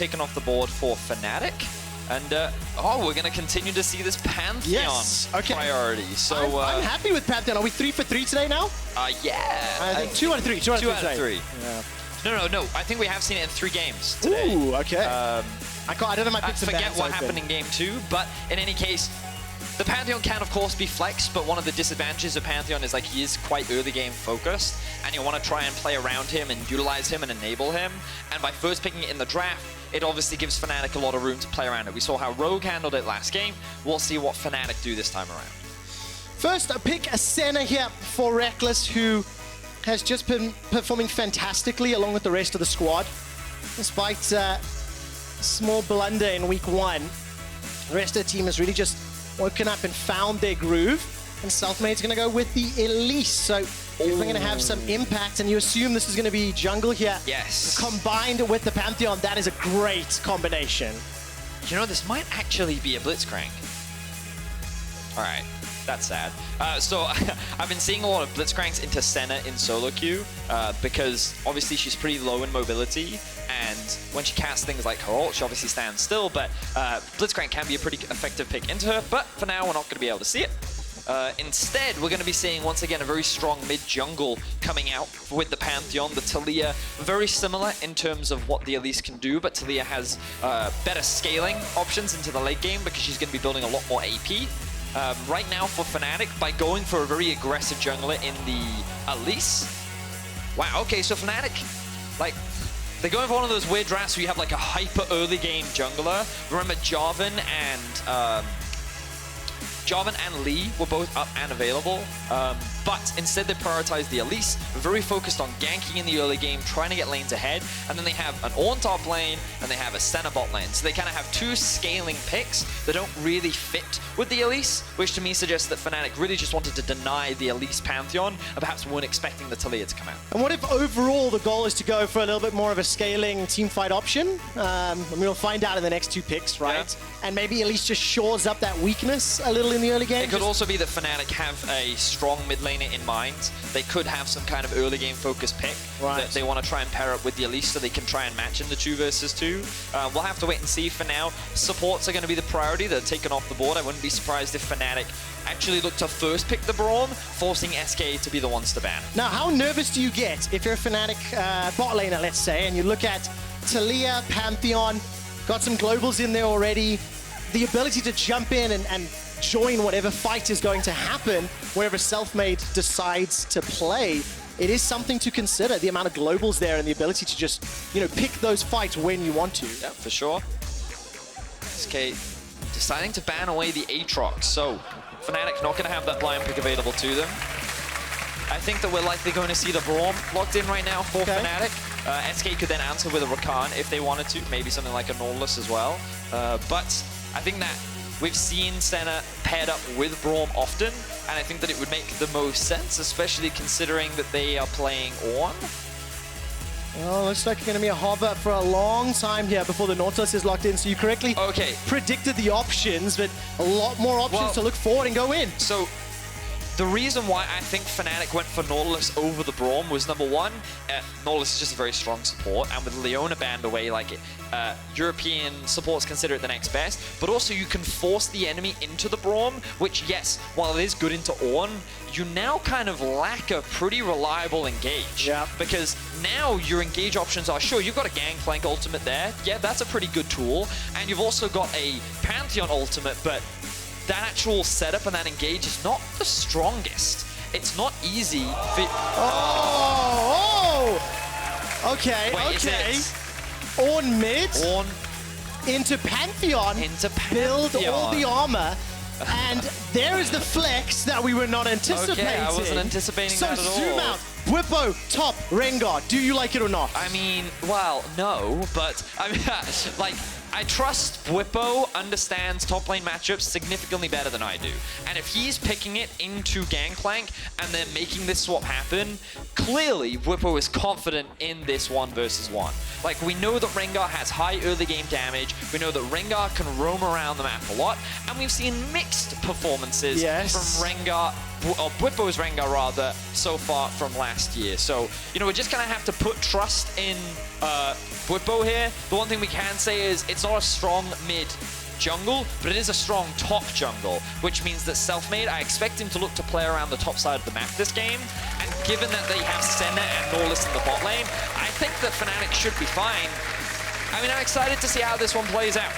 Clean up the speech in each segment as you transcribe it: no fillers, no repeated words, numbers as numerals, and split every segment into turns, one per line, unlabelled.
taken off the board for Fnatic. And, oh, we're going to continue to see this Pantheon priority. So
I'm happy with Pantheon. Are we 3 for 3 today now?
Yeah.
I think 2 out of 3. 2 out of 3. Yeah.
No. I think we have seen it in 3 games today.
Ooh, okay. I don't know my picks.
I forget what happened in game 2, but in any case, the Pantheon can, of course, be flexed, but one of the disadvantages of Pantheon is like he is quite early game focused, and you want to try and play around him and utilize him and enable him. And by first picking it in the draft, it obviously gives Fnatic a lot of room to play around it. We saw how Rogue handled it last game. We'll see what Fnatic do this time around.
First, pick a Senna here for Rekkles, who has just been performing fantastically along with the rest of the squad. Despite a small blunder in week 1, the rest of the team has really just woken up and found their groove. And Selfmade's going to go with the Elise. So we're going to have some impact, and you assume this is going to be jungle here.
Yes.
Combined with the Pantheon, that is a great combination.
You know, this might actually be a Blitzcrank. All right. That's sad. So I've been seeing a lot of Blitzcranks into Senna in solo queue because obviously she's pretty low in mobility, and when she casts things like her ult, she obviously stands still, but Blitzcrank can be a pretty effective pick into her, but for now we're not going to be able to see it. Instead, we're going to be seeing, once again, a very strong mid-jungle coming out with the Pantheon. The Taliyah, very similar in terms of what the Elise can do, but Taliyah has better scaling options into the late game because she's going to be building a lot more AP. Right now for Fnatic, by going for a very aggressive jungler in the Elise. Wow, okay, so Fnatic, like, they're going for one of those weird drafts where you have like a hyper early game jungler. Remember, Jarvan and Lee were both up and available, but instead they prioritized the Elise, very focused on ganking in the early game, trying to get lanes ahead, and then they have an Ornn top lane, and they have a Senna bot lane. So they kind of have 2 scaling picks that don't really fit with the Elise, which to me suggests that Fnatic really just wanted to deny the Elise Pantheon, and perhaps weren't expecting the Taliyah to come out.
And what if overall the goal is to go for a little bit more of a scaling teamfight option? And we'll find out in the next 2 picks, right? Yeah. And maybe Elise just shores up that weakness a little in the early game.
It could also be that Fnatic have a strong mid laner in mind. They could have some kind of early game focused pick that they want to try and pair up with the Elise so they can try and match in the 2 versus 2. We'll have to wait and see. For now, supports are going to be the priority. They're taken off the board. I wouldn't be surprised if Fnatic actually look to first pick the Braum, forcing SK to be the ones to ban.
Now, how nervous do you get if you're a Fnatic bot laner, let's say, and you look at Taliyah, Pantheon, got some globals in there already, the ability to jump in and join whatever fight is going to happen wherever Selfmade decides to play. It is something to consider, the amount of globals there and the ability to just, you know, pick those fights when you want to.
Yeah, for sure. SK deciding to ban away the Aatrox, so Fnatic not going to have that blind pick available to them. I think that we're likely going to see the Braum locked in right now for Fnatic. SK could then answer with a Rakan if they wanted to, maybe something like a Nautilus as well. But I think that we've seen Senna paired up with Braum often, and I think that it would make the most sense, especially considering that they are playing Ornn.
Well, looks like it's going to be a hover for a long time here before the Nautilus is locked in, so you correctly predicted the options, but a lot more options to look forward and go in.
So the reason why I think Fnatic went for Nautilus over the Braum was, number 1, Nautilus is just a very strong support, and with Leona banned away, like European supports consider it the next best, but also you can force the enemy into the Braum, which, yes, while it is good into Ornn, you now kind of lack a pretty reliable engage.
Yeah.
Because now your engage options are, sure, you've got a Gangplank ultimate there, yeah, that's a pretty good tool, and you've also got a Pantheon ultimate, but that actual setup and that engage is not the strongest. It's not easy.
Okay,
wait,
okay. Ornn mid.
Ornn
into Pantheon. Build all the armor. And there is the flex that we were not anticipating.
Okay, I wasn't anticipating that at all.
So zoom out. Bwipo, top, Rengar. Do you like it or not?
I mean, well, no, but I mean, like, I trust Bwipo understands top lane matchups significantly better than I do. And if he's picking it into Gangplank and then making this swap happen, clearly Bwipo is confident in this 1 versus 1. Like, we know that Rengar has high early game damage, we know that Rengar can roam around the map a lot, and we've seen mixed performances from Rengar, or Bwipo's Rengar rather, so far from last year. So, you know, we're just gonna have to put trust in Bwipo here, the one thing we can say is it's not a strong mid jungle, but it is a strong top jungle, which means that Selfmade, I expect him to look to play around the top side of the map this game, and given that they have Senna and Nautilus in the bot lane, I think that Fnatic should be fine. I mean, I'm excited to see how this one plays out.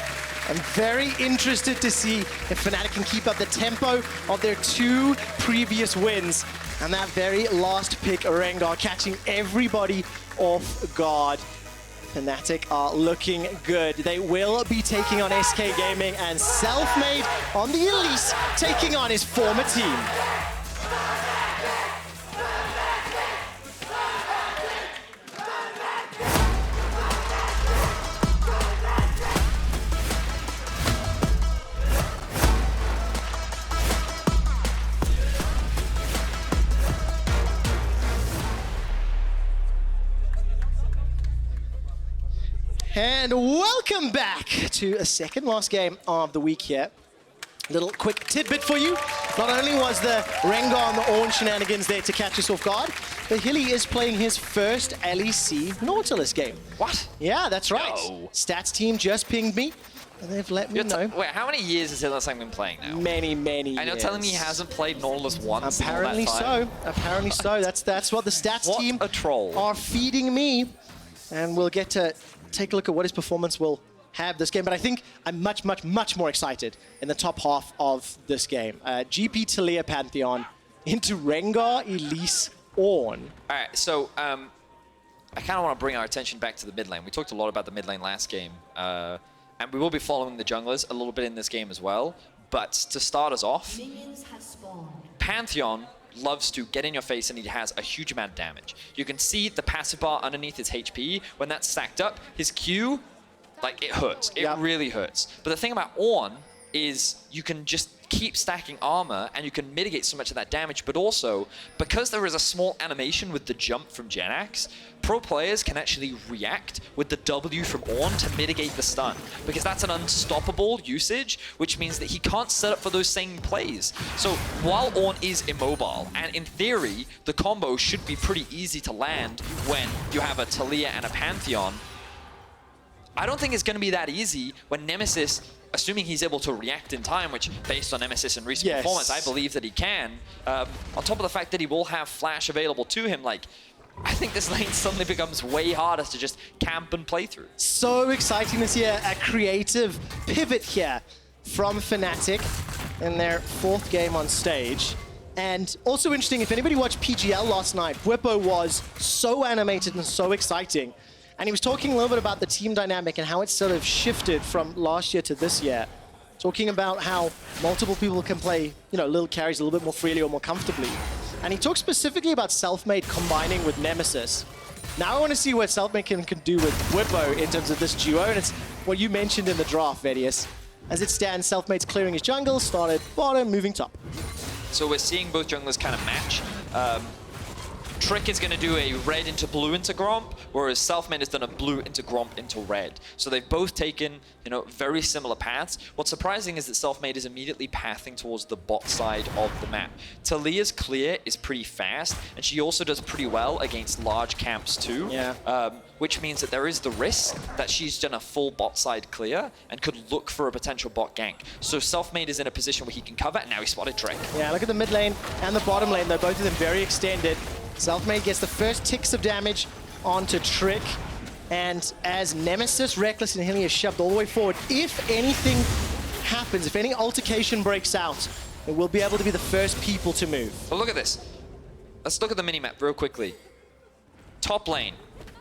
I'm very interested to see if Fnatic can keep up the tempo of their 2 previous wins. And that very last pick, Rengar, catching everybody off guard. Fnatic are looking good. They will be taking on SK Gaming, and Selfmade on the Elise taking on his former team. And welcome back to a second last game of the week here. Little quick tidbit for you. Not only was the Rengar and the Ornn shenanigans there to catch us off guard, but Hilly is playing his first LEC Nautilus game.
What?
Yeah, that's right.
No.
Stats team just pinged me, and they've let me know.
Wait, how many years has Hylissang been playing now?
Many, many years.
And you're telling me he hasn't played Nautilus once
Apparently
in all that time?
so. Apparently so. That's what the stats team
a troll.
are feeding me. And we'll get to take a look at what his performance will have this game. But I think I'm much, much, much more excited in the top half of this game. GP Taliyah Pantheon into Rengar, Elise, Ornn.
All right, so I kind of want to bring our attention back to the mid lane. We talked a lot about the mid lane last game. And we will be following the junglers a little bit in this game as well. But to start us off, Pantheon loves to get in your face, and he has a huge amount of damage. You can see the passive bar underneath his HP. When that's stacked up, his Q, like, it hurts. It really hurts. But the thing about Ornn is you can just keep stacking armor and you can mitigate so much of that damage, but also because there is a small animation with the jump from Jenax, pro players can actually react with the W from Ornn to mitigate the stun, because that's an unstoppable usage, which means that he can't set up for those same plays. So while Ornn is immobile, and in theory the combo should be pretty easy to land when you have a Taliyah and a Pantheon, I don't think it's going to be that easy when Nemesis, assuming he's able to react in time, which based on Nemesis and recent performance, I believe that he can. On top of the fact that he will have Flash available to him, like, I think this lane suddenly becomes way harder to just camp and play through.
So exciting to see a creative pivot here from Fnatic in their 4th game on stage. And also interesting, if anybody watched PGL last night, Bwipo was so animated and so exciting. And he was talking a little bit about the team dynamic and how it's sort of shifted from last year to this year. Talking about how multiple people can play, you know, little carries a little bit more freely or more comfortably. And he talked specifically about Selfmade combining with Nemesis. Now I want to see what Selfmade can do with Bwipo in terms of this duo. And it's what you mentioned in the draft, Vedius. As it stands, Selfmade's clearing his jungle, started bottom, moving top.
So we're seeing both junglers kind of match. Trick is going to do a red into blue into Gromp, whereas Selfmade has done a blue into Gromp into red. So they've both taken, you know, very similar paths. What's surprising is that Selfmade is immediately pathing towards the bot side of the map. Taliyah's clear is pretty fast, and she also does pretty well against large camps too.
Yeah.
Which means that there is the risk that she's done a full bot side clear and could look for a potential bot gank. So Selfmade is in a position where he can cover, and now he spotted Trick.
Yeah, look at the mid lane and the bottom lane, though, both of them very extended. Selfmade gets the first ticks of damage onto Trick, and as Nemesis, Rekkles, and Hilly are shoved all the way forward, if anything happens, if any altercation breaks out, it will be able to be the first people to move.
Well, look at this. Let's look at the minimap real quickly. Top lane,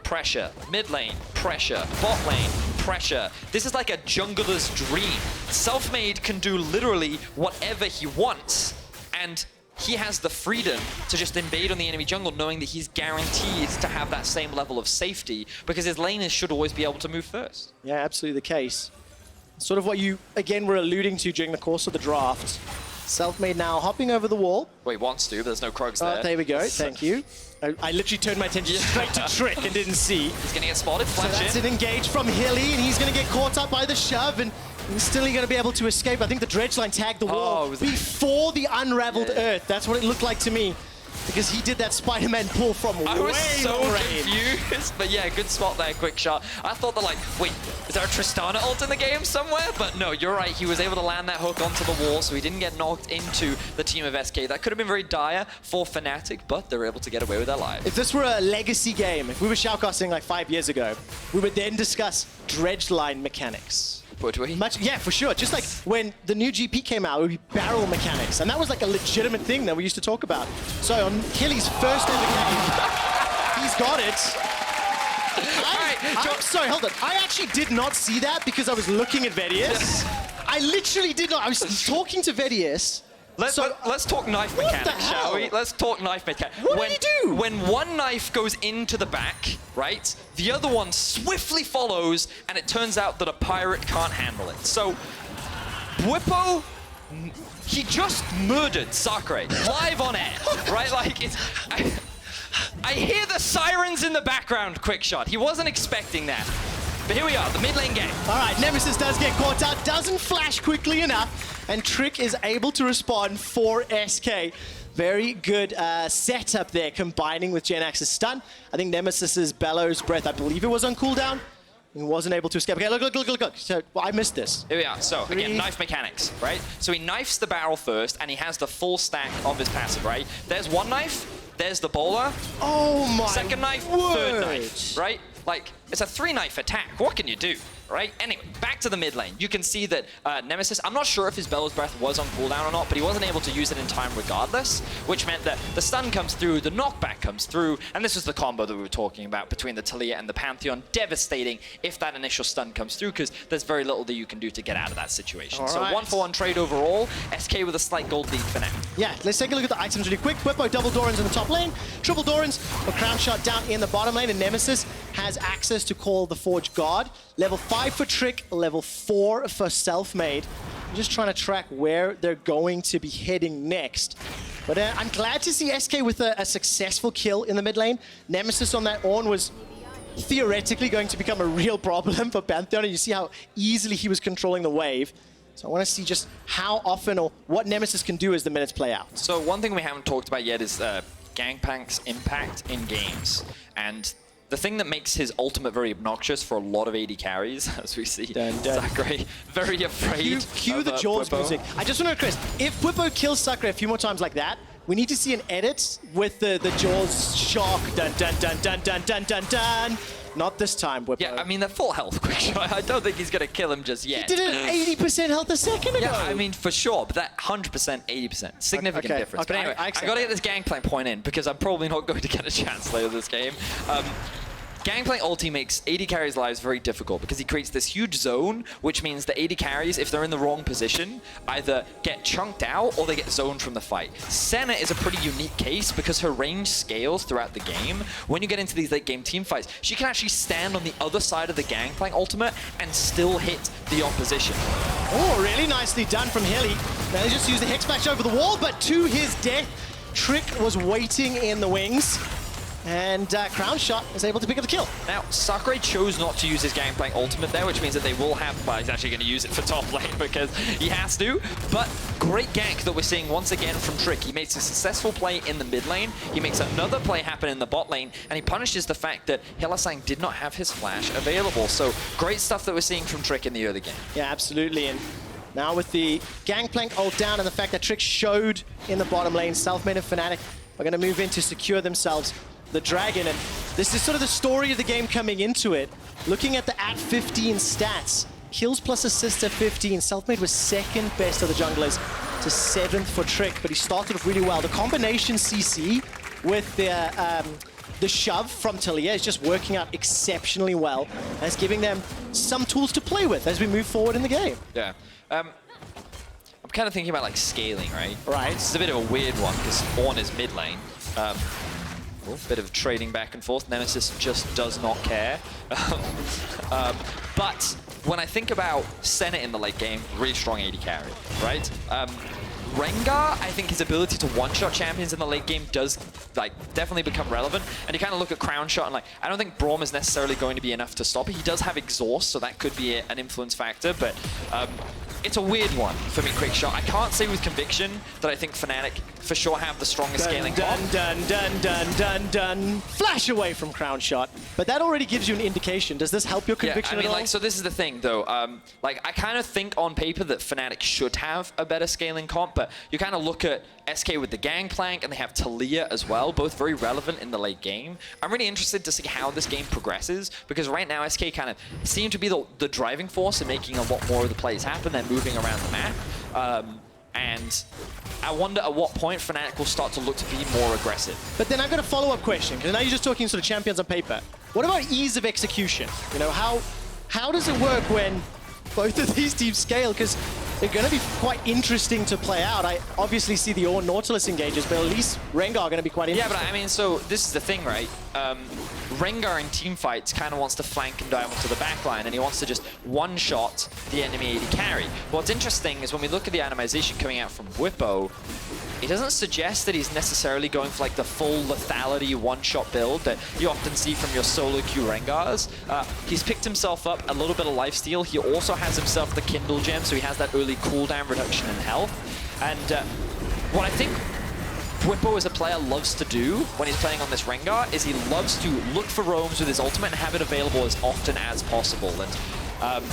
pressure. Mid lane, pressure. Bot lane, pressure. This is like a jungler's dream. Selfmade can do literally whatever he wants, and he has the freedom to just invade on the enemy jungle, knowing that he's guaranteed to have that same level of safety, because his laners should always be able to move first.
Yeah, absolutely the case. Sort of what you, again, were alluding to during the course of the draft. Selfmade now hopping over the wall.
Well, he wants to, but there's no Krugs there.
There we go, thank you. I literally turned my attention straight to Trick and didn't see.
He's going to get spotted,
So
flash
that's
in.
an engage from Hilly, and he's going to get caught up by the shove, and he's still going to be able to escape. I think the dredge line tagged the wall before the unraveled earth. That's what it looked like to me. because he did that Spider-Man pull from way
I was so
range.
confused, but yeah, good spot there, Quickshot. I thought that like, wait, is there a Tristana ult in the game somewhere? But no, you're right, he was able to land that hook onto the wall, so he didn't get knocked into the team of SK. That could have been very dire for Fnatic, but they were able to get away with their lives.
If this were a legacy game, if we were shoutcasting like 5 years ago, we would then discuss dredge line mechanics.
Would we?
Yeah, for sure. Just like when the new GP came out, it would be barrel mechanics. And that was like a legitimate thing that we used to talk about. So on Hilly's first ever game, he's got it. I'm sorry, hold on. I actually did not see that because I was looking at Vedius. I literally did not. I was talking to Vedius.
Let's talk knife mechanics, shall we? Let's talk knife mechanics.
What do you do?
When one knife goes into the back, right, the other one swiftly follows, and it turns out that a pirate can't handle it. So, Bwipo, he just murdered Sacre live on air, right? Like, it's... I hear the sirens in the background, Quickshot. He wasn't expecting that. But here we are, the mid lane game.
All right, Nemesis does get caught out, doesn't flash quickly enough, and Trick is able to respond for SK. Very good setup there, combining with Jenax's stun. I think Nemesis's Bellows Breath, I believe it was on cooldown. He wasn't able to escape. Okay, look. So, well, I missed this.
Here we are. So, again, knife mechanics, right? So he knifes the barrel first, and he has the full stack of his passive, right? There's one knife, there's the bowler.
Oh my
Second knife,
word.
third knife, right? Like, it's a 3-knife attack. What can you do, right? Anyway, back to the mid lane. You can see that Nemesis, I'm not sure if his Bellows Breath was on cooldown or not, but he wasn't able to use it in time regardless, which meant that the stun comes through, the knockback comes through, and this was the combo that we were talking about between the Taliyah and the Pantheon. Devastating if that initial stun comes through, because there's very little that you can do to get out of that situation. So 1-for-1 trade overall, SK with a slight gold lead for now.
Yeah, let's take a look at the items really quick. Bwipo double Dorans in the top lane, triple Dorans, a Crownshot down in the bottom lane, and Nemesis has access to call the Forge Guard. Level 5 for Trick, level 4 for Selfmade. I'm just trying to track where they're going to be heading next. But I'm glad to see SK with a successful kill in the mid lane. Nemesis on that Ornn was theoretically going to become a real problem for Pantheon, and you see how easily he was controlling the wave. So I want to see just how often or what Nemesis can do as the minutes play out.
So one thing we haven't talked about yet is Gangplank's impact in games. And the thing that makes his ultimate very obnoxious for a lot of AD carries, as we see Sacre very afraid.
Cue the Jaws
Bwipo.
music. I just want to Chris, if Bwipo kills Sacre a few more times like that, we need to see an edit with the Jaws shock. Dun dun dun dun dun dun dun dun. Not this time, Bwipo.
Yeah, I mean, they're full health, Quickshot. I don't think he's going to kill him just yet.
He did it 80% health a second ago.
Yeah, I mean, for sure, but that 100%, 80%. Significant difference.
Okay,
But anyway, I got to get this Gangplank point in, because I'm probably not going to get a chance later this game. Gangplank ulti makes AD carries' lives very difficult because he creates this huge zone, which means the AD carries, if they're in the wrong position, either get chunked out or they get zoned from the fight. Senna is a pretty unique case because her range scales throughout the game. When you get into these late game team fights, she can actually stand on the other side of the Gangplank ultimate and still hit the opposition.
Oh, really nicely done from Hilly. Now they just used the Hex Smash over the wall, but to his death, Trick was waiting in the wings. And Crownshot is able to pick up the kill.
Now, Sacre chose not to use his Gangplank ultimate there, which means that they will have... Well, he's actually going to use it for top lane because he has to. But great gank that we're seeing once again from Trick. He makes a successful play in the mid lane. He makes another play happen in the bot lane. And he punishes the fact that Hylissang did not have his flash available. So great stuff that we're seeing from Trick in the early game.
Yeah, absolutely. And now with the Gangplank ult down and the fact that Trick showed in the bottom lane, Selfmade and Fnatic are going to move in to secure themselves the dragon, and this is sort of the story of the game coming into it. Looking at the @15 stats, kills plus assists at 15. Selfmade was second best of the junglers to 7th for Trick, but he started off really well. The combination CC with the shove from Taliyah is just working out exceptionally well, and it's giving them some tools to play with as we move forward in the game.
Yeah. I'm kind of thinking about like scaling, right?
Right.
This is a bit of a weird one because Ornn is mid lane. Bit of trading back and forth. Nemesis just does not care. But when I think about Senna in the late game, really strong AD carry, right? Rengar, I think his ability to one-shot champions in the late game does like definitely become relevant. And you kind of look at Crownshot and like, I don't think Braum is necessarily going to be enough to stop it. He does have exhaust, so that could be an influence factor, but it's a weird one for me, Quickshot. I can't say with conviction that I think Fnatic for sure have the strongest scaling comp.
Dun. Flash away from Crownshot. But that already gives you an indication. Does this help your conviction at all?
Like, so this is the thing, though. Like, I kind of think on paper that Fnatic should have a better scaling comp, but you kind of look at SK with the Gangplank, and they have Taliyah as well, both very relevant in the late game. I'm really interested to see how this game progresses, because right now SK kind of seem to be the driving force in making a lot more of the plays happen. They're moving around the map. And I wonder at what point Fnatic will start to look to be more aggressive.
But then I've got a follow-up question, because now you're just talking sort of champions on paper. What about ease of execution? You know, how does it work when both of these teams scale? Because they're going to be quite interesting to play out. I obviously see the Ornn Nautilus engages, but Elise, Rengar are going to be quite interesting.
Yeah, but I mean, so this is the thing, right? Rengar in teamfights kind of wants to flank and dive onto the backline, and he wants to just one-shot the enemy AD carry. What's interesting is when we look at the animation coming out from Bwipo, it doesn't suggest that he's necessarily going for like the full lethality one-shot build that you often see from your solo queue Rengars. He's picked himself up a little bit of lifesteal. He also has himself the Kindle gem, so he has that early cooldown reduction in health. And what I think Bwipo as a player loves to do when he's playing on this Rengar is he loves to look for roams with his ultimate and have it available as often as possible. And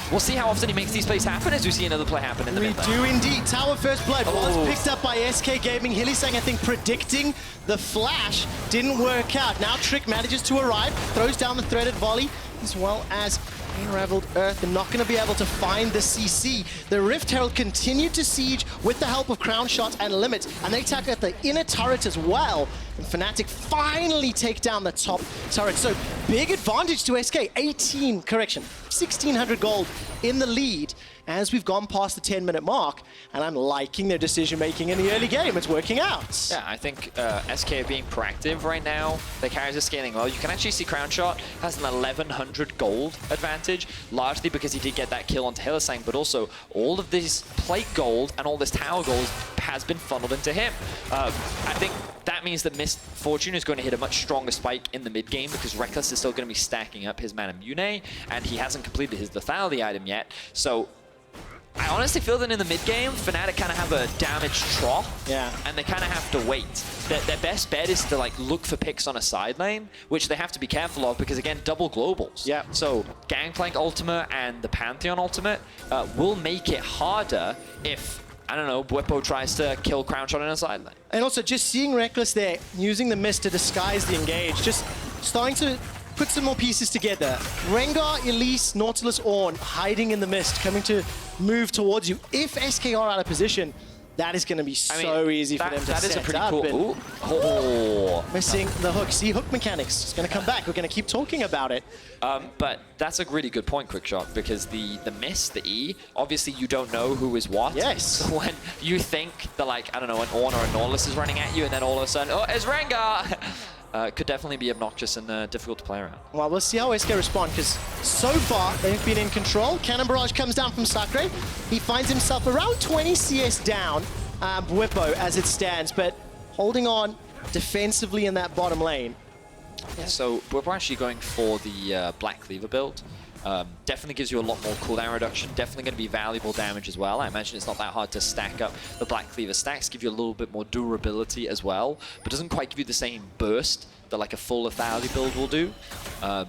we'll see how often he makes these plays happen as we see another play happen in the mid lane.
We do indeed. Tower First Blood was picked up by SK Gaming. Hylissang, I think, predicting the flash didn't work out. Now Trick manages to arrive, throws down the threaded volley, as well as Unraveled Earth. They're not going to be able to find the CC. The Rift Herald continued to siege with the help of Crownshot and Limit, and they attack at the inner turret as well. And Fnatic finally take down the top turret. So big advantage to SK. 1,600 gold in the lead as we've gone past the 10-minute mark. And I'm liking their decision-making in the early game. It's working out.
Yeah, I think SK are being proactive right now. Their carries are scaling well. You can actually see Crownshot has an 1,100 gold advantage, largely because he did get that kill onto Hylissang, but also all of this plate gold and all this tower gold has been funneled into him. I think that means that Mist Fortune is going to hit a much stronger spike in the mid game because Rekkles is still going to be stacking up his Mana Mune, and he hasn't completed his lethality item yet. So I honestly feel that in the mid game, Fnatic kind of have a damage trough, and they kind of have to wait. Their best bet is to like look for picks on a side lane, which they have to be careful of because again, double globals.
Yeah.
So Gangplank ultimate and the Pantheon ultimate will make it harder if, I don't know, Bwipo tries to kill Crownshot in a side lane.
And also just seeing Rekkles there, using the mist to disguise the engage, just starting to put some more pieces together. Rengar, Elise, Nautilus, Ornn hiding in the mist, coming to move towards you. If SK are out of position, that is going to be so easy for them to set up.
That is a pretty cool...
Missing the hook. See, hook mechanics. It's going to come back. We're going to keep talking about it.
But that's a really good point, Quickshot, because the miss, the E, obviously you don't know who is what.
Yes.
So when you think that, like, I don't know, an Ornn or a Nautilus is running at you, and then all of a sudden, oh, it's Rengar! Could definitely be obnoxious and difficult to play around.
Well, we'll see how SK respond, because so far they've been in control. Cannon Barrage comes down from Sacre. He finds himself around 20 CS down, Bwipo as it stands, but holding on defensively in that bottom lane.
Yeah, so we're actually going for the Black Cleaver build. Definitely gives you a lot more cooldown reduction. Definitely going to be valuable damage as well. I imagine it's not that hard to stack up the Black Cleaver stacks. Give you a little bit more durability as well, but doesn't quite give you the same burst that like a full lethality build will do. I'm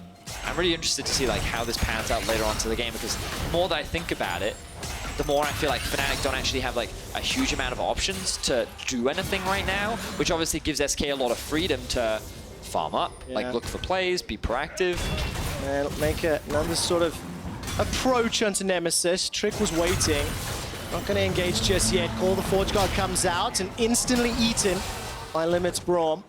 really interested to see like how this pans out later on to the game, because the more that I think about it, the more I feel like Fnatic don't actually have like a huge amount of options to do anything right now, which obviously gives SK a lot of freedom to farm up, like look for plays, be proactive.
And make another sort of approach onto Nemesis. Trick was waiting. Not going to engage just yet. Call the Forge God comes out and instantly eaten by Limit's Braum.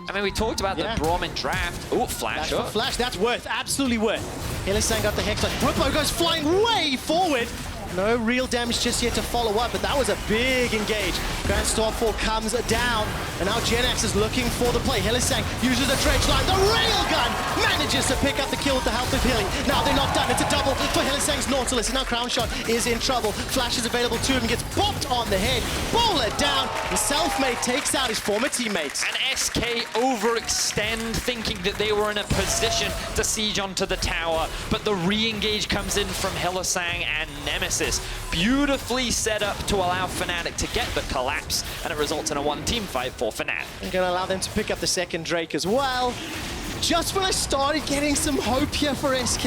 I mean, we talked about the Braum in draft. Oh, flash up.
Flash, that's worth, absolutely worth. Hylissang got the Hex. Bwipo goes flying way forward. No real damage just yet to follow up, but that was a big engage. Grand Starfall comes down, and now Jenax is looking for the play. Hylissang uses a dredge line. The railgun manages to pick up the kill with the help of healing. Now they're not done. It's a double for Hylissang. comes Nautilus, and now Crownshot is in trouble. Flash is available to him, gets bopped on the head. Bowler down, and Selfmade takes out his former teammates.
And SK overextend, thinking that they were in a position to siege onto the tower, but the re-engage comes in from Hylissang and Nemesis. Beautifully set up to allow Fnatic to get the collapse, and it results in a one-team fight for Fnatic.
I'm going to allow them to pick up the second Drake as well. Just when I started getting some hope here for SK,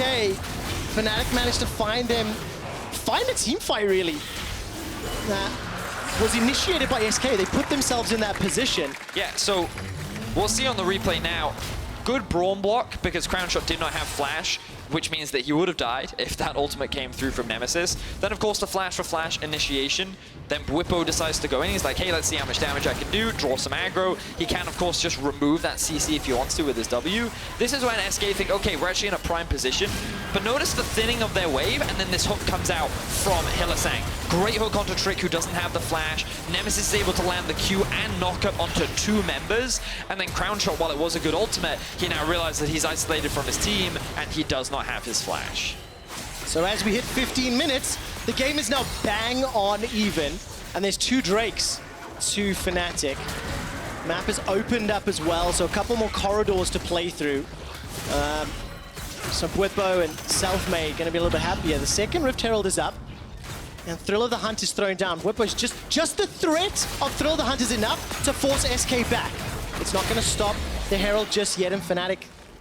Fnatic managed to find a team fight, really. That was initiated by SK. They put themselves in that position.
Yeah, so we'll see on the replay now. Good Braum block, because Crownshot did not have flash, which means that he would have died if that ultimate came through from Nemesis. Then, of course, the flash for flash initiation. Then Bwipo decides to go in. He's like, hey, let's see how much damage I can do, draw some aggro. He can, of course, just remove that CC if he wants to with his W. This is when SK think, okay, we're actually in a prime position. But notice the thinning of their wave, and then this hook comes out from Hylissang. Great hook onto Trick, who doesn't have the flash. Nemesis is able to land the Q and knock up onto two members. And then Crownshot, while it was a good ultimate, he now realizes that he's isolated from his team, and he does not have his flash.
So as we hit 15 minutes, the game is now bang on even, and there's two Drakes to Fnatic. Map is opened up as well, so a couple more corridors to play through. So Bwipo and Selfmade going to be a little bit happier. The second Rift Herald is up, and Thrill of the Hunt is thrown down. Bwipo's just the threat of Thrill of the Hunt is enough to force SK back. It's not going to stop the Herald just yet, and Fnatic,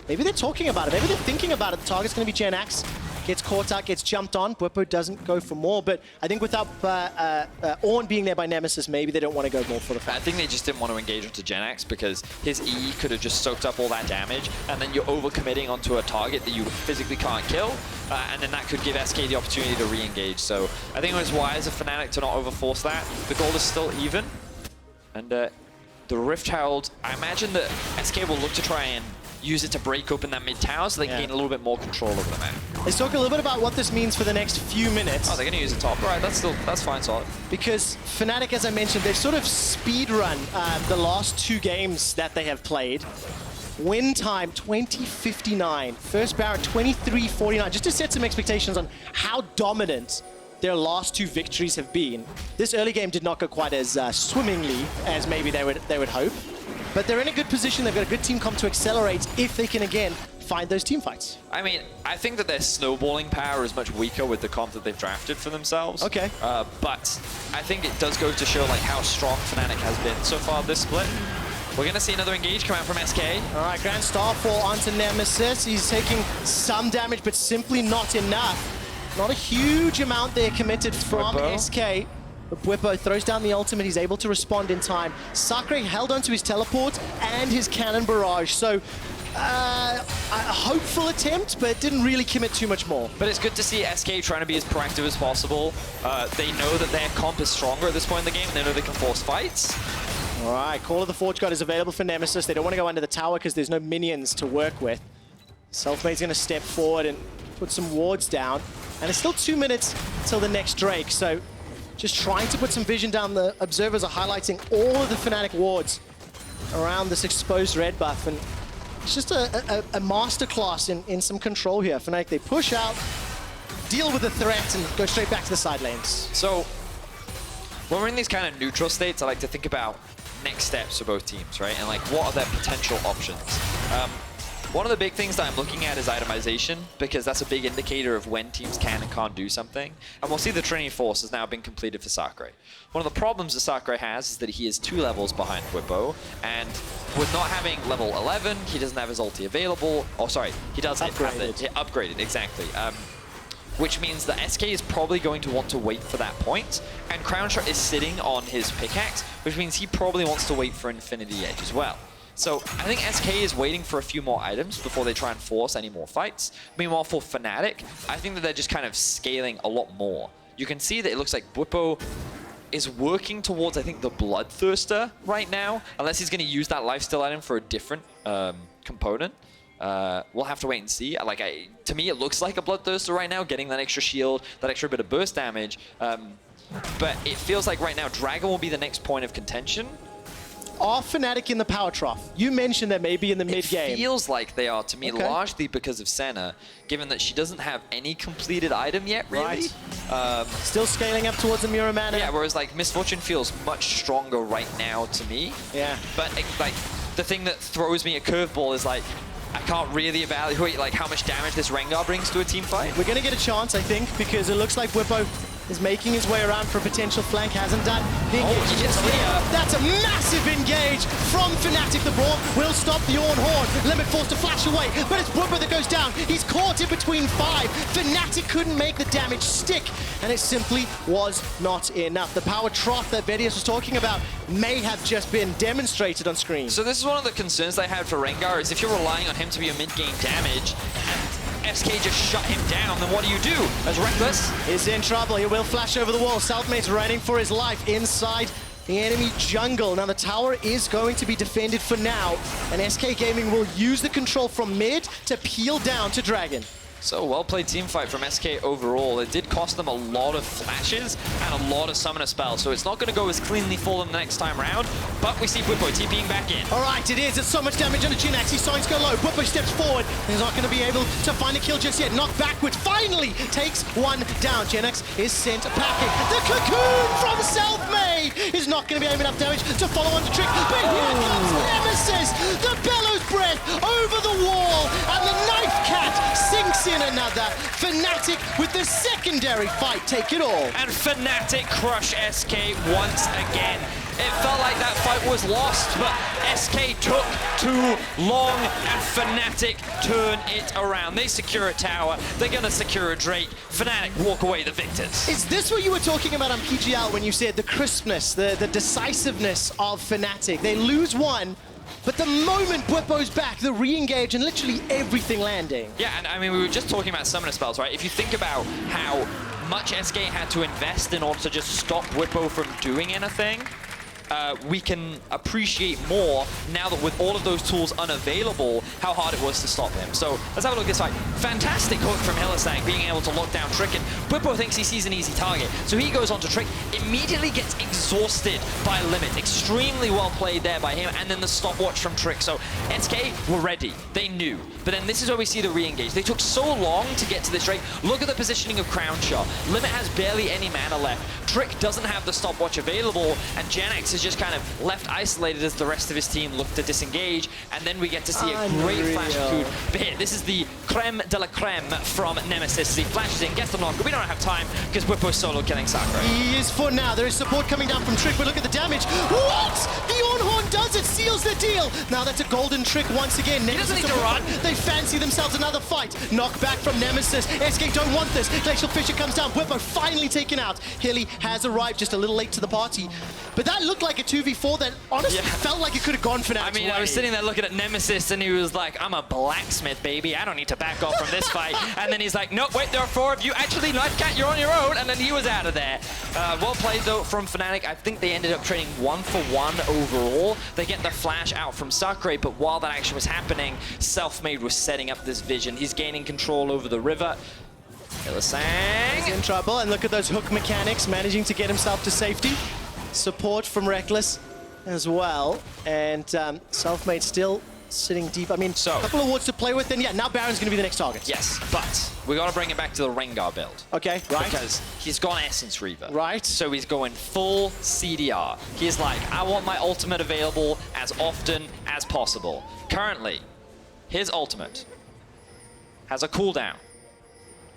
maybe they're talking about it, maybe they're thinking about it. The target's going to be Jenax. Gets caught out, gets jumped on. Bwipo doesn't go for more, but I think without Ornn being there by Nemesis, maybe they don't want to go more for the fight.
I think they just didn't want to engage onto Jenax because his E could have just soaked up all that damage, and then you're overcommitting onto a target that you physically can't kill, and then that could give SK the opportunity to re-engage. So I think it was wise of Fnatic to not overforce that. The goal is still even, and the Rift Herald, I imagine that SK will look to try and use it to break open that mid tower so they can gain a little bit more control over the map.
Let's talk a little bit about what this means for the next few minutes.
Oh, they're going to use the top. All right, that's fine, solid.
Because Fnatic, as I mentioned, they've sort of speed run the last two games that they have played. Win time, 20:59. First Barrett, 23:49. Just to set some expectations on how dominant their last two victories have been. This early game did not go quite as swimmingly as maybe they would hope. But they're in a good position. They've got a good team comp to accelerate if they can, again, find those team fights.
I mean, I think that their snowballing power is much weaker with the comp that they've drafted for themselves.
Okay.
But I think it does go to show like how strong Fnatic has been so far this split. We're going to see another engage come out from SK.
All right, Grand Starfall onto Nemesis. He's taking some damage, but simply not enough. Not a huge amount there committed from SK. But Bwipo throws down the ultimate. He's able to respond in time. Sacre held onto his teleport and his cannon barrage. So a hopeful attempt, but didn't really commit too much more.
But it's good to see SK trying to be as proactive as possible. They know that their comp is stronger at this point in the game. They know they can force fights.
All right, Call of the Forge God is available for Nemesis. They don't want to go under the tower because there's no minions to work with. Selfmade's going to step forward and put some wards down. And it's still 2 minutes till the next Drake, so just trying to put some vision down. The observers are highlighting all of the Fnatic wards around this exposed red buff, and it's just a masterclass in some control here. Fnatic, they push out, deal with the threat, and go straight back to the side lanes.
So when we're in these kind of neutral states, I like to think about next steps for both teams, right? And like, what are their potential options? One of the big things that I'm looking at is itemization, because that's a big indicator of when teams can and can't do something. And we'll see the Trinity Force has now been completed for Sacre. One of the problems that Sacre has is that he is 2 levels behind Bwipo, and with not having level 11, he doesn't have his ulti available. Oh, sorry, he does have it upgraded, exactly. Which means that SK is probably going to want to wait for that point, and Crownshot is sitting on his pickaxe, which means he probably wants to wait for Infinity Edge as well. So I think SK is waiting for a few more items before they try and force any more fights. Meanwhile, for Fnatic, I think that they're just kind of scaling a lot more. You can see that it looks like Bwipo is working towards, I think, the Bloodthirster right now, unless he's going to use that lifesteal item for a different component. We'll have to wait and see. To me, it looks like a Bloodthirster right now, getting that extra shield, that extra bit of burst damage. But it feels like right now, Dragon will be the next point of contention.
Are Fnatic in the power trough? You mentioned that maybe in the mid-game.
It feels like they are to me,
Okay.
largely because of Senna, given that she doesn't have any completed item yet, really.
Right. Still scaling up towards the Mirror Mana.
Yeah, whereas like Misfortune feels much stronger right now to me.
Yeah.
But like the thing that throws me a curveball is like I can't really evaluate like how much damage this Rengar brings to a team fight.
We're going to get a chance, I think, because it looks like Bwipo is making his way around for a potential flank. Hasn't done. The engage
he gets
is there. That's a massive engage from Fnatic. The Braum will stop the Ornn Horn. Limit forced to flash away, but it's Bwipo that goes down. He's caught in between 5. Fnatic couldn't make the damage stick, and it simply was not enough. The power trough that Vedius was talking about may have just been demonstrated on screen.
So this is one of the concerns they had for Rengar, is if you're relying on him to be a mid-game damage, and SK just shut him down, then what do you do? As Rekkles
is in trouble. He will flash over the wall. Selfmade's running for his life inside the enemy jungle. Now the tower is going to be defended for now, and SK Gaming will use the control from mid to peel down to Dragon.
So well-played team fight from SK overall. It did cost them a lot of flashes and a lot of summoner spells, so it's not going to go as cleanly for them the next time around, but we see Bwipo TPing back in.
All right, it is. It's so much damage on the Jenax. He's starting to go low. Bwipo steps forward. He's not going to be able to find a kill just yet. Knocked backwards. Finally takes one down. Jenax is sent packing. The cocoon from Selfmade is not going to be able enough damage to follow on the trick, but here comes Nemesis. The bellows breath over the wall, and the knife cat sinks in another. Fnatic with the secondary fight take it all.
And Fnatic crush SK once again. It felt like that fight was lost, but SK took too long and Fnatic turn it around. They secure a tower, they're gonna secure a Drake. Fnatic walk away the victors.
Is this what you were talking about on PGL when you said the crispness, the decisiveness of Fnatic? They lose one, but the moment Bwipo's back, the re-engage and literally everything landing.
Yeah, and I mean, we were just talking about summoner spells, right? If you think about how much SK had to invest in order to just stop Bwipo from doing anything, we can appreciate more now that with all of those tools unavailable, how hard it was to stop him. So let's have a look at this fight. Fantastic hook from Hylissang, being able to lock down Trick, and Bwipo thinks he sees an easy target. So he goes on to Trick, immediately gets exhausted by Limit. Extremely well played there by him, and then the stopwatch from Trick. So SK were ready, they knew. But then this is where we see the re-engage. They took so long to get to this Drake. Look at the positioning of Crownshot. Limit has barely any mana left. Trick doesn't have the stopwatch available, and Jenax is just kind of left isolated as the rest of his team look to disengage, and then we get to see a great flash coup. But here, this is the creme de la creme from Nemesis as he flashes in, gets the knock, but we don't have time because Bwipo's solo killing Sacre.
He is for now. There is support coming down from Trick, but look at the damage. What? The Ornn Horn does it, seals the deal. Now that's a golden Trick once again.
He doesn't need to run.
They fancy themselves another fight. Knock back from Nemesis. SK don't want this. Glacial Fisher comes down. Bwipo finally taken out. Hilly has arrived just a little late to the party. But that looked like a 2v4 that honestly felt like it could have gone for now.
I mean, I was sitting there looking at Nemesis and he was like, I'm a blacksmith, baby. I don't need to back off from this fight. And then he's like, nope, wait, there are 4 of you. Actually, Nightcat, you're on your own. And then he was out of there. Well played, though, from Fnatic. I think they ended up trading 1-for-1 overall. They get the flash out from Sacre, but while that action was happening, Selfmade was setting up this vision. He's gaining control over the river. Hylissang.
He's in trouble, and look at those hook mechanics, managing to get himself to safety. Support from Rekkles as well, and Selfmade still sitting deep. I mean, a couple of wards to play with, and yeah, now Baron's going to be the next target.
Yes, but we got to bring it back to the Rengar build.
Okay, right.
Because he's gone Essence Reaver.
Right.
So he's going full CDR. He's like, I want my ultimate available as often as possible. Currently, his ultimate has a cooldown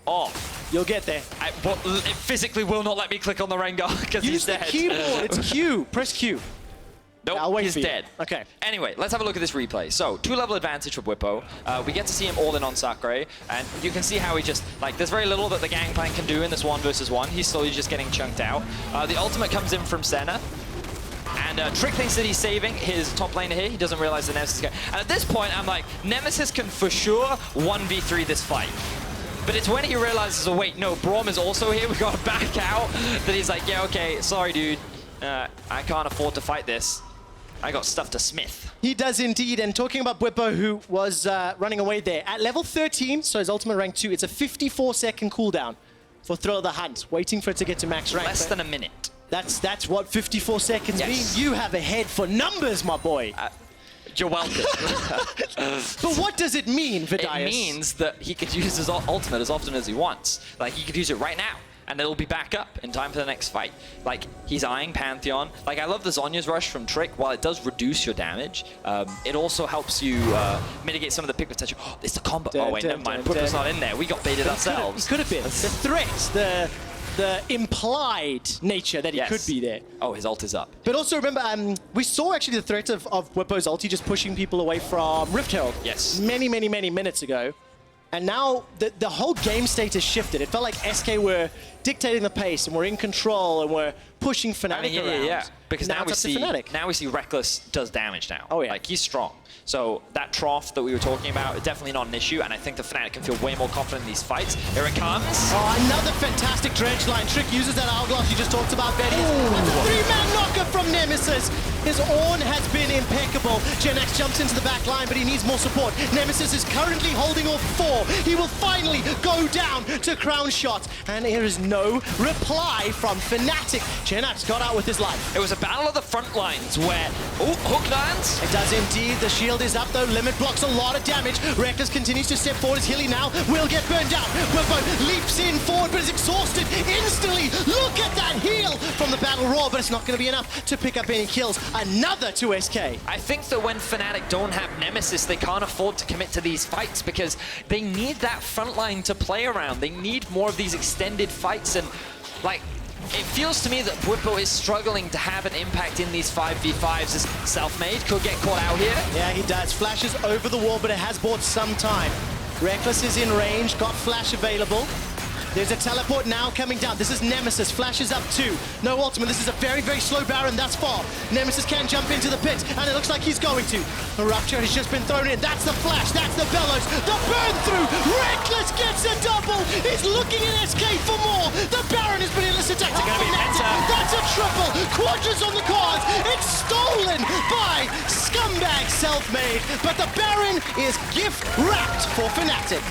off.
You'll get there.
It physically will not let me click on the Rengar because he's dead.
Use the keyboard. It's Q. Press Q.
Nope,
I'll wait
he's
for you.
dead.
Okay.
Anyway, let's have a look at this replay. So, 2-level advantage for Bwipo. We get to see him all in on Sacre, and you can see how he just, like, there's very little that the Gangplank can do in this 1-versus-1. He's slowly just getting chunked out. The ultimate comes in from Senna. And Trick thinks that he's saving his top laner here. He doesn't realize the Nemesis is going. And at this point, I'm like, Nemesis can for sure 1v3 this fight. But it's when he realizes, oh wait, no, Braum is also here, we gotta back out, that he's like, yeah, okay, sorry dude, I can't afford to fight this. I got stuff to smith.
He does indeed, and talking about Bwipo, who was running away there. At level 13, so his ultimate rank 2, it's a 54-second cooldown for Thrill of the Hunt, waiting for it to get to max rank.
Less than a minute.
That's what 54 seconds
Yes.
mean. You have a head for numbers, my boy.
You're welcome.
But what does it mean, Vedius?
It means that he could use his ultimate as often as he wants. Like, he could use it right now, and it'll be back up in time for the next fight. Like, he's eyeing Pantheon. Like, I love the Zhonya's Rush from Trick. While it does reduce your damage, it also helps you mitigate some of the pick potential. Oh, it's the combo. Oh, wait, never mind. Bwipo's not in there. We got baited ourselves.
He could have been. The threat, the implied nature that he could be there.
Oh, his ult is up.
But also remember, we saw actually the threat of Bwipo's ulti just pushing people away from Rift Herald.
Yes.
Many minutes ago. And now the whole game state has shifted. It felt like SK were dictating the pace and we're in control and we're pushing Fnatic around.
Yeah. Because now we see
Rekkles
does damage now.
Oh, yeah.
Like, he's strong. So that trough that we were talking about is definitely not an issue, and I think the Fnatic can feel way more confident in these fights. Here it comes.
Oh, another fantastic drench line. Trick uses that hourglass you just talked about, Vedius. That's a three-man knocker from Nemesis. His Ornn has been impeccable. Jenax jumps into the back line, but he needs more support. Nemesis is currently holding off 4. He will finally go down to Crownshot, and there is no reply from Fnatic. Jenax got out with his life.
It was a battle of the front lines where... Oh, hook lands.
It does indeed. The shield is up though. Limit blocks a lot of damage. Rekkles continues to step forward as Hilly now will get burned down. Bwipo leaps in forward but is exhausted instantly. Look at that heal from the battle roar, but it's not going to be enough to pick up any kills. Another 2 SK.
I think that when Fnatic don't have Nemesis, they can't afford to commit to these fights because they need that front line to play around. They need more of these extended fights, and like, it feels to me that Bwipo is struggling to have an impact in these 5v5s as Selfmade could get caught out here.
Yeah, he does. Flashes over the wall, but it has bought some time. Rekkles is in range, got flash available. There's a teleport now coming down. This is Nemesis. Flashes up 2. No ultimate. This is a very slow Baron thus far. Nemesis can jump into the pit, and it looks like he's going to. The Rupture has just been thrown in. That's the flash. That's the bellows. The burn through. Rekkles gets a double. He's looking at SK for more. The Baron has been illicit tactic. That's a triple. Quadras on the cards. It's stolen by scumbag Selfmade, but the Baron is gift wrapped for Fnatic.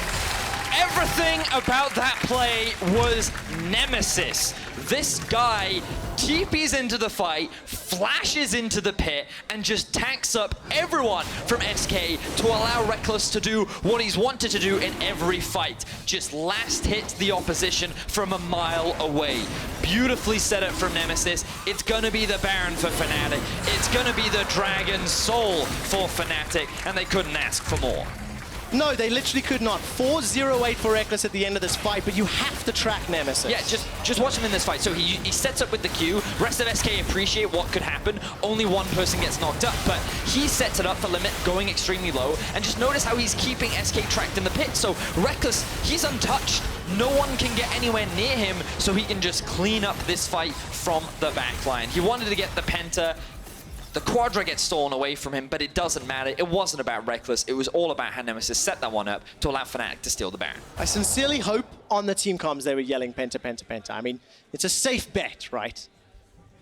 Everything about that play was Nemesis. This guy TPs into the fight, flashes into the pit, and just tanks up everyone from SK to allow Rekkles to do what he's wanted to do in every fight. Just last hit the opposition from a mile away. Beautifully set up from Nemesis. It's gonna be the Baron for Fnatic. It's gonna be the Dragon Soul for Fnatic, and they couldn't ask for more.
No, they literally could not. 4-0-8 for Rekkles at the end of this fight, but you have to track Nemesis.
Yeah, just watch him in this fight. So he sets up with the Q. Rest of SK appreciate what could happen. Only one person gets knocked up, but he sets it up for limit, going extremely low. And just notice how he's keeping SK tracked in the pit. So Rekkles, he's untouched. No one can get anywhere near him, so he can just clean up this fight from the backline. He wanted to get the Penta. The Quadra gets stolen away from him, but it doesn't matter. It wasn't about Rekkles. It was all about how Nemesis set that one up to allow Fnatic to steal the Baron.
I sincerely hope on the team comms they were yelling Penta, Penta, Penta. I mean, it's a safe bet, right?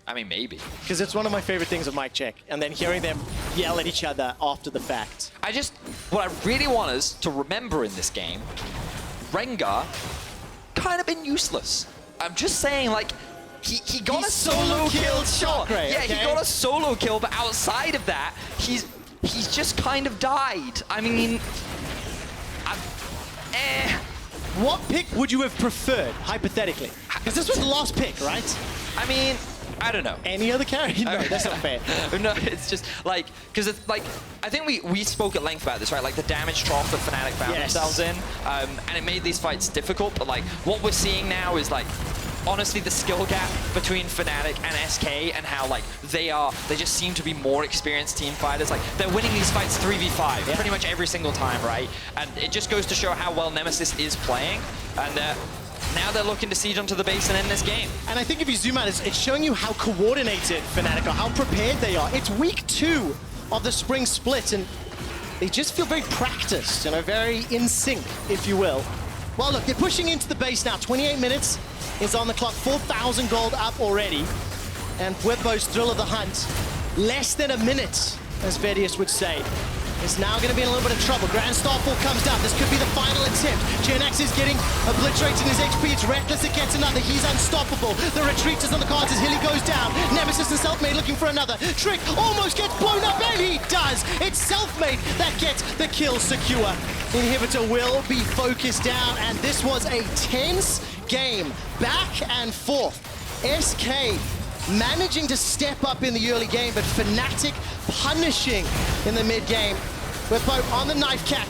I mean, maybe.
Because it's one of my favorite things of Mic Check, and then hearing them yell at each other after the fact.
What I really want us to remember in this game, Rengar kind of been useless. I'm just saying, like, he got a solo kill shot.
Yeah,
he got a solo kill, but outside of that, he's just kind of died. I mean,
What pick would you have preferred, hypothetically? Because this was the last pick, right?
I mean, I don't know.
Any other carry? No, that's not fair.
No, it's just like, because it's like, I think we spoke at length about this, right? Like the damage trough that Fnatic found themselves in, and it made these fights difficult, but like what we're seeing now is like, honestly, the skill gap between Fnatic and SK and how like they just seem to be more experienced team fighters. Like they're winning these fights 3v5 pretty much every single time, right? And it just goes to show how well Nemesis is playing. And now they're looking to siege onto the base and end this game.
And I think if you zoom out, it's showing you how coordinated Fnatic are, how prepared they are. It's week 2 of the spring split, and they just feel very practiced, you know, very in sync, if you will. Well, look, they're pushing into the base now. 28 minutes is on the clock, 4,000 gold up already. And Bwipo's thrill of the hunt, less than a minute, as Vedius would say. is now going to be in a little bit of trouble. Grand Starfall comes down. This could be the final attempt. Jenax is getting obliterated in his HP. It's Rekkles that gets another. He's unstoppable. The retreat is on the cards as Hilly goes down. Nemesis and Selfmade looking for another. Trick almost gets blown up, and he does. It's Selfmade that gets the kill secure. Inhibitor will be focused down, and this was a tense game. Back and forth. SK managing to step up in the early game, but Fnatic punishing in the mid game. Bwipo on the knife cat.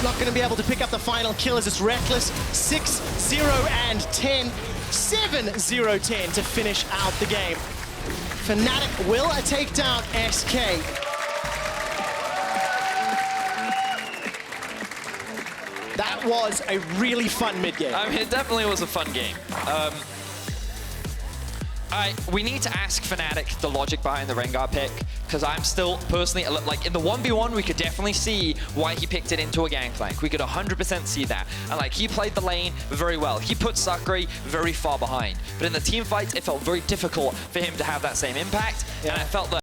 Not going to be able to pick up the final kill as it's Rekkles. 6-0 and 10. 7-0-10 to finish out the game. Fnatic will take down SK. That was a really fun mid game.
I mean, it definitely was a fun game. We need to ask Fnatic the logic behind the Rengar pick, because I'm still personally, like in the 1v1, we could definitely see why he picked it into a Gangplank. We could 100% see that. And like, he played the lane very well. He put Sacre very far behind. But in the team fights, it felt very difficult for him to have that same impact. Yeah. And I felt that